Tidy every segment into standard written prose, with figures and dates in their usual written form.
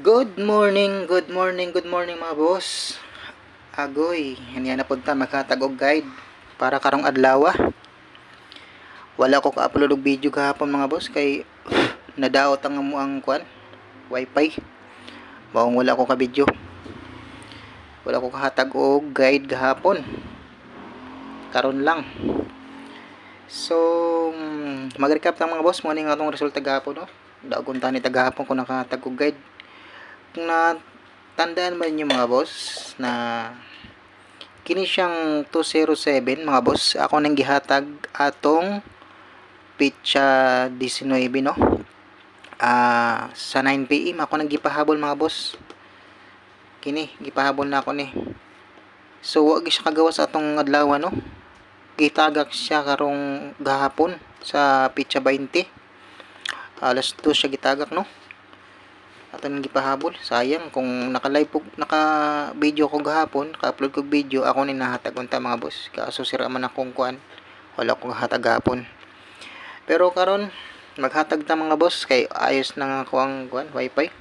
Good morning, good morning, good morning mga boss. Agoy, hindi na punta maghatag og guide para karong adlaw. Wala ko ka-upload og video kahapon mga boss kay nadaot ang amo ang kwan, wifi. Mao wala ko ka video. Wala ko kahatag og guide kahapon. Karon lang. So, mag-recap lang mga boss mo ning atong resulta gahapon no. Dagon ta ni tagahapon ko nakahatag og guide. Kung na tandaan man niyo mga boss na kini siyang 207 mga boss, ako nang gihatag atong pitsa 19 no. Sa 9 PM ako nang gipahabol mga boss. Kini gipahabol na ako ni. So wa siya kagawa sa atong adlaw no. Gitagak siya karong gahapon sa pitsa 20. Alas 2 siya gitagak no. Ato nang gipahabol. Sayang kung naka-video ko gahapon, ka-upload ko video, ako ni nahatag unta mga boss. Kaso sira man akong kuan. Wala ko hatag gahapon. Pero karon maghatag ta mga boss kay ayos na nga ko ang kuan wifi.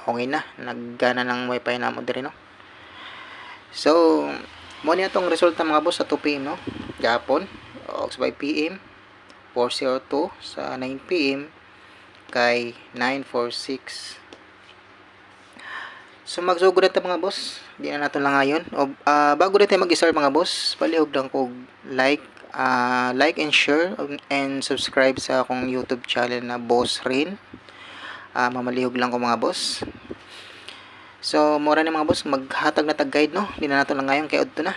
Okay na, naggana ng wifi namo diri no. So, mo ni atong resulta mga boss sa 2 PM no. Gahapon, o 5 PM 402 sa 9 PM kay 946. So magsugod na mga boss. Di na nato lang ngayon. O, bago na tayo mag-start mga boss, palihog lang ko like and share and subscribe sa akong YouTube channel na Boss Rin. Mamalihog lang ko mga boss. So mura ni mga boss, maghatag na tag guide no. Di na nato lang ngayon kay udto na.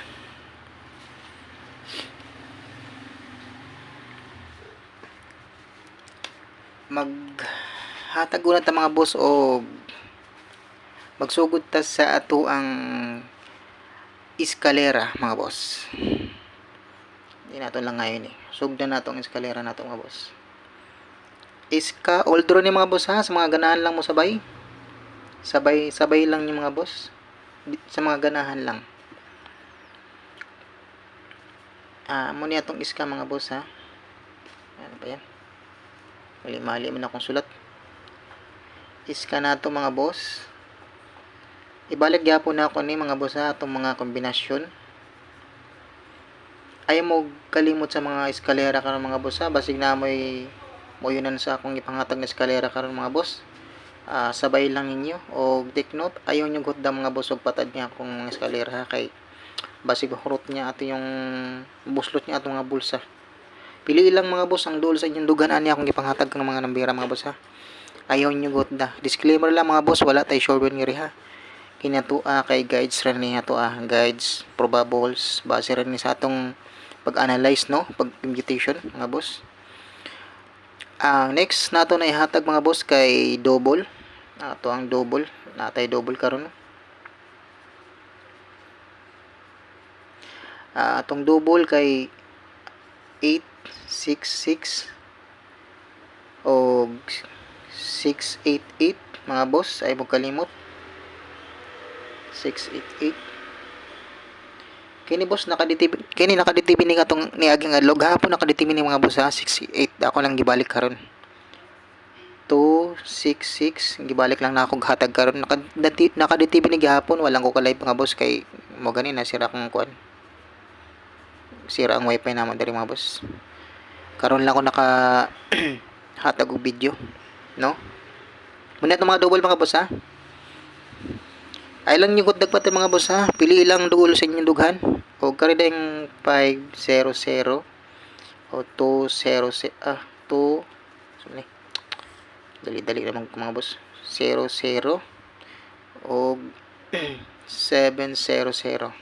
Maghatag una ta mga boss o magsugod ta sa ato ang eskalera mga boss. Hindi nato lang ngayon eh. Sugdan nato ang eskalera nato mga boss. Old draw ni mga boss ha. Sa mga ganahan lang mo sabay. Sabay lang yung mga boss. Sa mga ganahan lang. Muna itong iska mga boss ha. Ano ba yan? Mali man akong sulat. Iska na ito mga boss. Ibalik gyapon na ako ni mga boss ha. Itong mga kombinasyon. Ayaw mo kalimot sa mga eskalera karon mga boss ha. Basig na mo yunan sa akong ipangatag na eskalera karon mga boss. Sabay lang ninyo o take note. Ayaw nyo gutda mga boss og patad niya akong mga eskalera ha. Kay basig hurot niya ato yung buslot niya ato mga bulsa. Pili lang mga boss ang duol sa inyong dugan ani akong gipanghatag ng mga nambira mga boss ha. Ayaw nyo gutda. Disclaimer lang mga boss, wala tay sure ben ngiri ha. Kinato kay guides rin niya to guides, probables, base rin ni sa atong pag-analyze no, pag-imputation mga boss. Ang next nato na ihatag mga boss kay double. Ato ang double, natay double karon no. Atong double kay 866 o 688 mga boss, ay mo kalimot 688. Kini boss nakaditib ni katong niaging adlog hapon nakaditib ni mga boss ha 68 ako lang gibalik karon 266 gibalik lang na ako hatag karon nakaditib ni gihapon walang ko ka live mga boss kay mo gani na sira kong kuan sira ang wifi naman diri mga boss karon lang ako naka hatag og video no muna itong mga double mga boss ha ay lang yung kutdag pati mga boss ha pili lang duol sa inyong dughan o karideng 500 o 200 sorry dali naman mga boss 00 o 700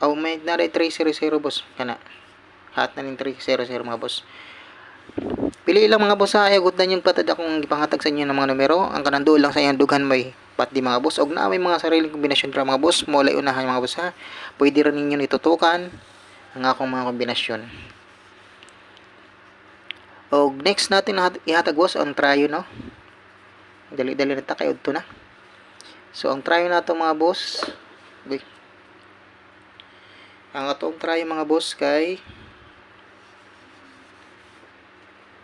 o may naray 300 boss kana hat na ning 300 mga boss pili lang mga boss ha ayagot na yung patad akong ipanghatag sa inyo ng mga numero ang kanandoon lang sa inyong dughan may pati mga boss og na may mga sariling kombinasyon para mga boss mo lay unahan mga boss ha pwede rin ninyo itutukan ang akong mga kombinasyon og next natin ihatag boss ang tryo no dali na ta kay udto na so ang tryo nato mga boss ang atong tryo mga boss kay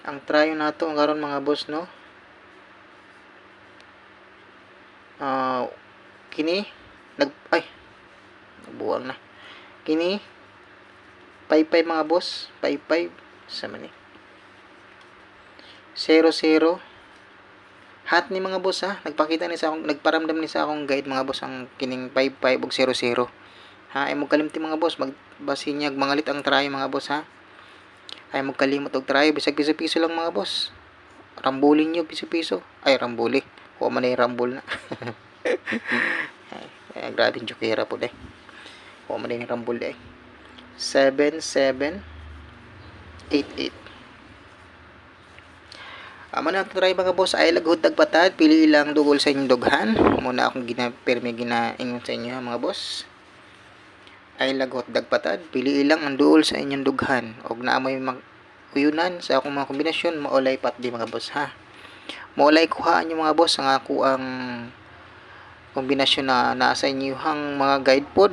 ang tryo nato ang karon mga boss no Kini nagbuwang na. Kini 55 mga boss, 55 sa man ni 00 hat ni mga boss ha. Nagpakita ni sa akong, nagparamdam ni sa akong guide mga boss ang kining 55 ug 00 ha. Ay mo kalimti mga boss, magbasinyag mangalit ang try mga boss ha. Ay mo kalimot og try bisag piso-piso lang mga boss. Rambulin nyo piso-piso. Ay rambuli. Huwag man ay rambul na. Ay, grabe yung jokera po deh. Huwag man ay rambul deh. 7788. Amo na try mga boss ay laghod tagpatad, pili ilang dugol sa inyong dughan. Muna akong ginaingon sa inyo mga boss. Ay laghod dagpatad, pili ilang ang duol sa inyong dughan. Og naamoy uyunan sa akong mga kombinasyon, maulay pat di mga boss ha. Maulay kuhaan nyo mga boss ang ako ang kombinasyon na nasa inyong mga guide pod.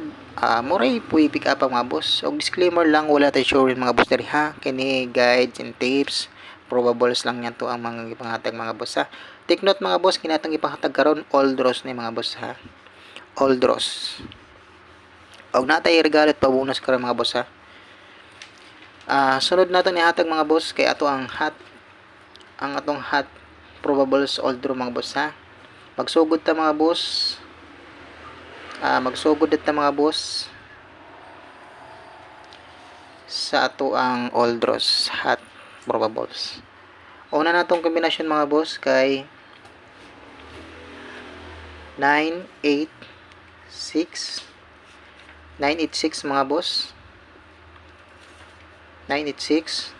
Moray po i-pick up ang mga boss. Og disclaimer lang, wala tayo sure mga boss diri ha. Kini guides and tips, probables lang yan to ang mga ipangatag mga boss ha. Take note mga boss, kinatang ipangatag karon all draws ni mga boss ha. All draws. Og natay regalo at pabonus karon mga boss ha. Sunod nato ni hatag mga boss kay ato ang atong hot probables all draw mga boss ha. Magsugod ta mga boss. Magsugod ta mga boss sa ato ang all draws hot probables. Una natong kombinasyon mga boss kay 986 mga boss. 986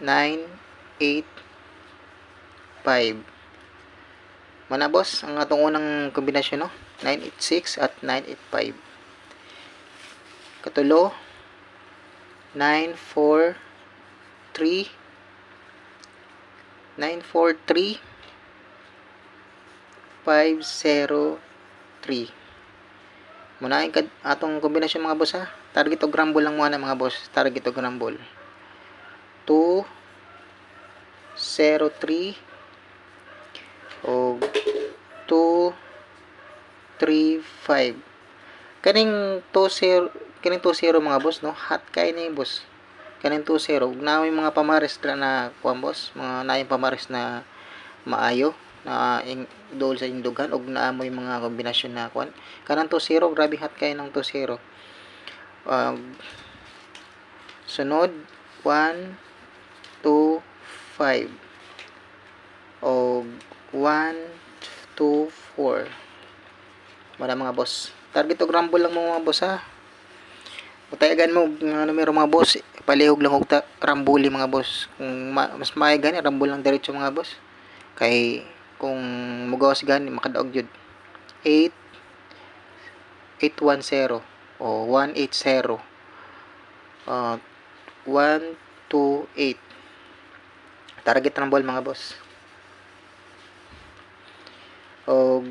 985 mana boss ang atong unang kombinasyon no, 986 at 985. Katulo 943 503. Muna yung atong kombinasyon mga boss ha. Target o grumble lang muna mga boss. Target o grumble 203 o 235. Kaning 20 mga boss no. Hot kay ni boss. Kaning 20 na may mga pamares na kuan boss, mga naayong pamares na maayo na dool sa inyong dughan og naamoy mga kombinasyon na kuan. Kanang 20 grabe hot kay ng 20. Sunod 1 2 5 og 1 2 4. Wala mga boss. Target og rumble lang mo mga boss ha. Utayagan mo ng numero mga boss, palihog lang og rambuli mga boss. Kung mas maay gani rambul lang diretso mga boss. Kay kung mugawas gani makadaog jud 810 o 180 128. Target rumble mga boss. O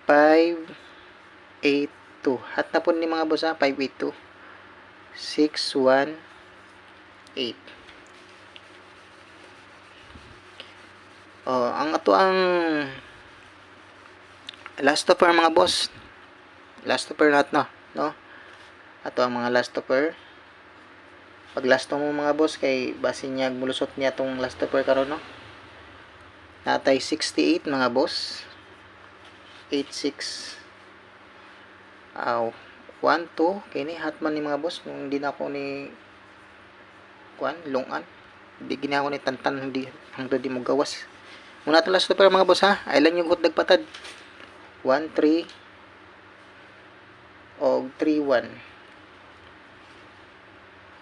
582. Hat na po ni mga boss ha, 582. 618. Ang ato ang last offer mga boss. Last offer lahat no. Ato ang mga last offer. Pag last mo mga boss kay basin niya mulusot niya tong last offer karon no. Natay 68 mga boss. 86. 1 2 kini hatman ni mga boss kung hindi na ako ni kuan lungan. Hindi gina ako ni tantan hindi hangtod di mo gawas. Muna to last offer mga boss ha. Ay lang yung gut dagpatad. 1 3 og 3 1.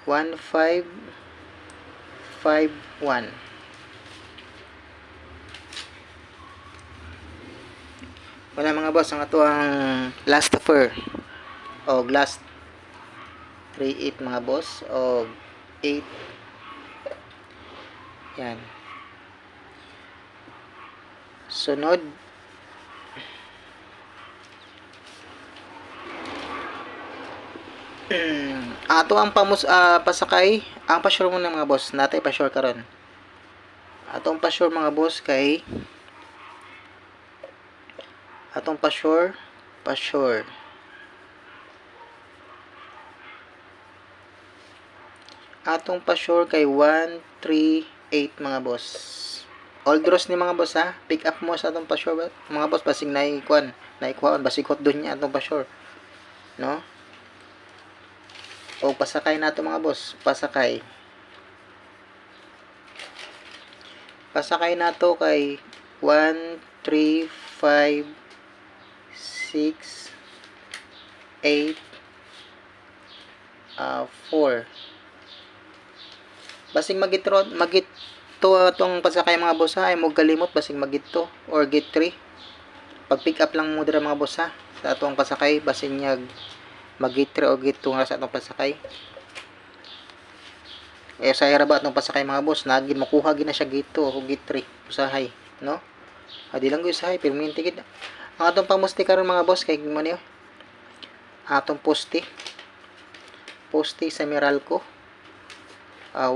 1 5 5 1. Wala mga boss ang ato ang last offer o last 38 mga boss o 8 yan. Sunod ato ang pasakay ang pasure muna mga boss natay pasure karon. Ato ang pasure mga boss kay Atong pa-sure. Atong pa-sure kay 138 mga boss. All draws ni mga boss ha. Pick up mo sa atong pa-sure mga boss, basig naikuan basig hot doon niya atong pa-sure, no? O pasakay nato mga boss, pasakay nato kay 1, 3, 5, 6, 8, 4. Basig magito atong pasakay mga boss ha, ay mo galimot basig magito or get 3. Pag pick up lang mo dira mga boss ha sa atong pasakay, basig nyag mag-get 3 o get 2 nga sa atong pasakay. Sa ira ba atong pasakay mga boss, nagin makuha gina siya get 2 o get 3 usahay, no? Adi lang gyud usahay, permanente gid. Ang atong pamusti karon mga boss kay mo niyo. Atong poste sa Meralco. 1,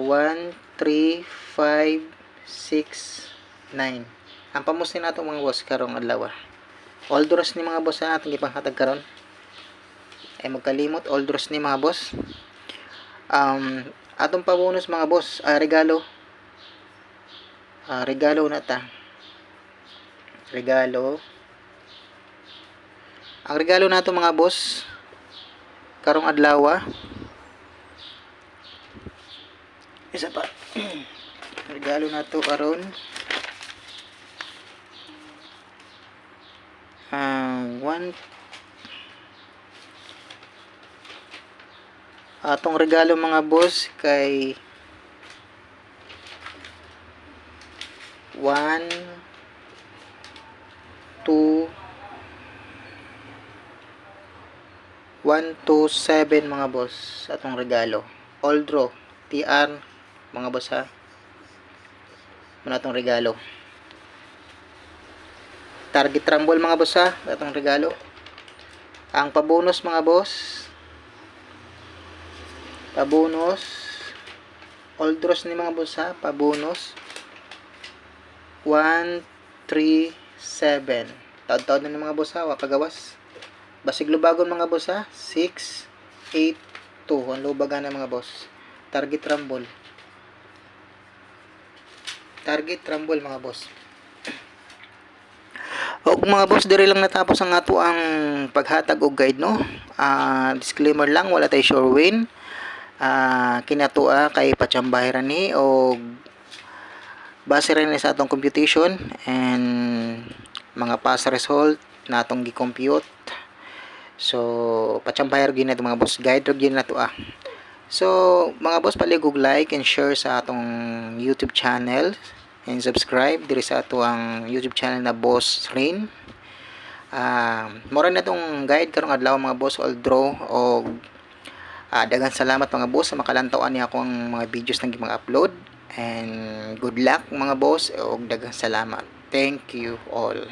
3, 5, 6, 9. Ang pamusti nato mga boss karong adlaw. All draws ni mga boss na atong gipanghatag karon. Ay magkalimot all draws ni mga boss. Atong pabonus mga boss, regalo. Regalo na ta. Regalo. Ang regalo nato mga boss karong adlaw. Isa pa. Regalo nato karon. Atong regalo mga boss kay 1, 2, 7 mga boss. Atong regalo all draw TR mga boss ha. Muna atong regalo. Target rumble mga boss ha, atong regalo. Ang pabonus mga boss, pabonus all draws ni mga boss ha, pabonus 1, 3, 7. Taod-taod na ni mga boss ha, wa kagawas. Basig lubagon mga boss ha, 6, 8, 2. Ang lubagan na mga boss. Target rumble mga boss. O mga boss, dire lang natapos ang ato ang paghatag og guide, no? Disclaimer lang, wala tay sure win. Kinatua kay patsambahiran ni o base rin sa atong computation and mga past result na atong gi-compute. So patsambayar gyud nato mga boss, guide gyud nato So mga boss, paligog like and share sa atong YouTube channel and subscribe diri sa ato ang YouTube channel na Boss Rain. Mura na itong guide karong adlaw mga boss, all draw o daghang salamat mga boss sa makalantawan niya akong mga videos na gimang upload, and good luck mga boss o daghang salamat. Thank you all.